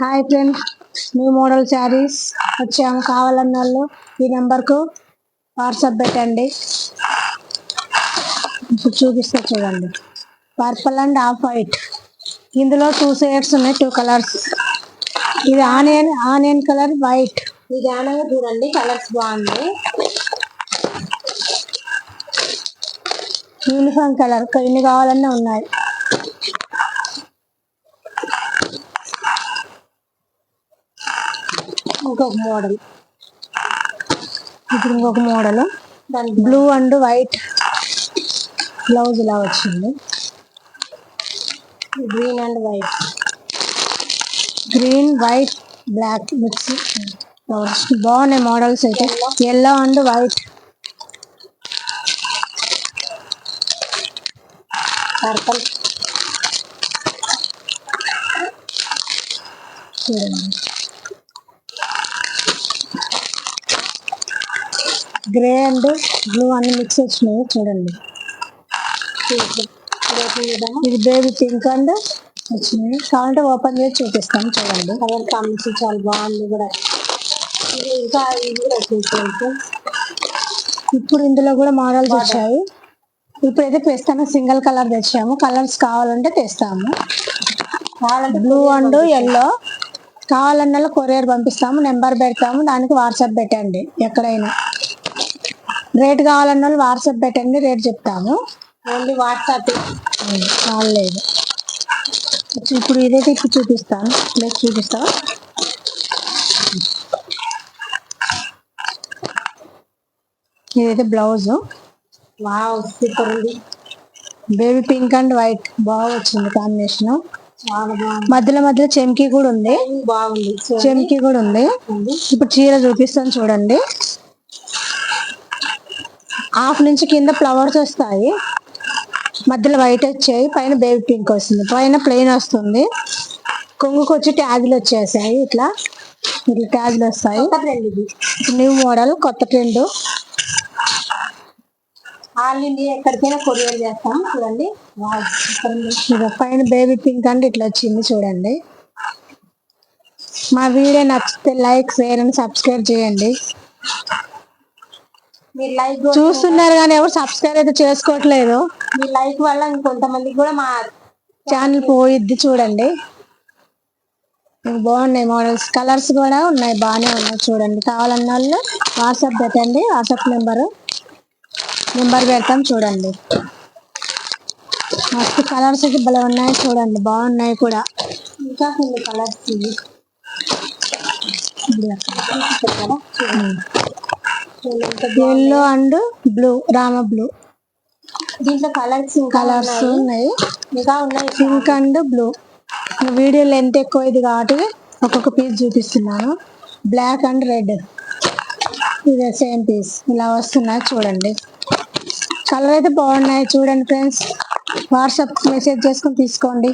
Hi friends, new model saris వచ్చాము. కావాలన్న వాళ్ళు ఈ నెంబర్కు వాట్సాప్ పెట్టండి. ఇప్పుడు చూపిస్తా చూడండి. పర్పుల్ అండ్ ఆఫ్ వైట్, ఇందులో 2 షేడ్స్ ఉన్నాయి, 2 కలర్స్. ఇది ఆనియన్ కలర్, వైట్. ఇది ఆనగా చూడండి, కలర్స్ బాగుంది. యూనిఫామ్ కలర్, ఎన్ని కావాలన్నా ఉన్నాయి. ఇంకొక మోడల్, ఇప్పుడు ఇంకొక model blue and white blouse ఇలా వచ్చింది. Green and white, green white black mix బాగున్నాయి మోడల్స్ అయితే. ఎల్లో అండ్ వైట్, పర్పుల్, చూడండి. గ్రే అండ్ బ్లూ అన్ని మిక్స్ వచ్చినాయి చూడండి. ఇది బేబీ పింక్ అండ్ వచ్చినాయి. కావాలంటే ఓపెన్ చేసి చూపిస్తాను చూడండి. కలర్ కాంబినేషన్ చాలా బాగుంది కూడా. ఇంకా ఇది కూడా చూసుకోవచ్చు. ఇప్పుడు ఇందులో కూడా మోడల్స్ వచ్చాయి. ఇప్పుడైతే తెస్తాను, సింగిల్ కలర్ తెచ్చాము. కలర్స్ కావాలంటే తెస్తాము. బ్లూ అండ్ ఎల్లో కావాలన్న కొరియర్ పంపిస్తాము. నెంబర్ పెడతాము, దానికి వాట్సాప్ పెట్టండి. ఎక్కడైనా రేట్ కావాలన్న వాళ్ళు వాట్సాప్ పెట్టండి, రేట్ చెప్తాము. ఓన్లీ వాట్సాప్ కాలేదు. ఇప్పుడు ఇదైతే ఇప్పుడు చూపిస్తాను, ప్లేస్ చూపిస్తాను. ఇదైతే బ్లౌజ్, వావ్ సూపర్ ఉంది. బేబీ పింక్ అండ్ వైట్ బాగా వచ్చింది కాంబినేషన్. చాలా బాగుంది. మధ్యలో చెమ్కీ కూడా ఉంది, బాగుంది, చెమ్కీ కూడా ఉంది. ఇప్పుడు చీర చూపిస్తాను చూడండి. హాఫ్ నుంచి కింద ఫ్లవర్స్ వస్తాయి, మధ్యలో వైట్ వచ్చాయి, పైన బేబీ పింక్ వస్తుంది, పైన ప్లెయిన్ వస్తుంది. కొంగుకు వచ్చి ట్యాగులు వచ్చేసాయి. ఇట్లా ట్యాగులు వస్తాయి. న్యూ మోడల్, కొత్త ట్రెండ్. ఆల్ ఇండియా ఎక్కడికైనా కొరియర్ చేస్తాం. చూడండి, పైన బేబీ పింక్ అంటే ఇట్లా వచ్చింది చూడండి. మా వీడియో నచ్చితే లైక్, షేర్ అండ్ సబ్స్క్రైబ్ చేయండి. మీరు లైక్ చూస్తున్నారు కానీ ఎవరు సబ్స్క్రైబ్ అయితే చేసుకోవట్లేదు. మీ లైక్ వల్ల ఇంకొంతమందికి కూడా మా ఛానల్ పోయిద్ది. చూడండి, బాగున్నాయి మోడల్స్, కలర్స్ కూడా ఉన్నాయి, బాగానే ఉన్నాయి. చూడండి, కావాలన్న వాళ్ళు వాట్సాప్ పెట్టండి. వాట్సాప్ నెంబర్ పెడతాం. చూడండి, మస్తు కలర్స్ అయితే భలే ఉన్నాయి. చూడండి, బాగున్నాయి కూడా. ఇంకా కొన్ని colours yellow and blue, Rama blue. దీంట్లో కలర్స్ ఉన్నాయి, ఇంకా ఉన్నాయి. Pink and blue. Video length ఎక్కువ ఇది కాబట్టి ఒక్కొక్క పీస్ చూపిస్తున్నాను. బ్లాక్ అండ్ రెడ్, ఇదే సేమ్ పీస్ ఇలా వస్తున్నాయి. చూడండి, కలర్ అయితే బాగున్నాయి. చూడండి ఫ్రెండ్స్, వాట్సాప్ మెసేజ్ చేసుకొని తీసుకోండి.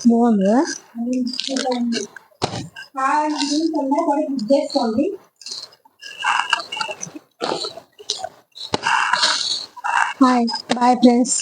బాగుంది. చేసుకోండి. Hi, bye friends.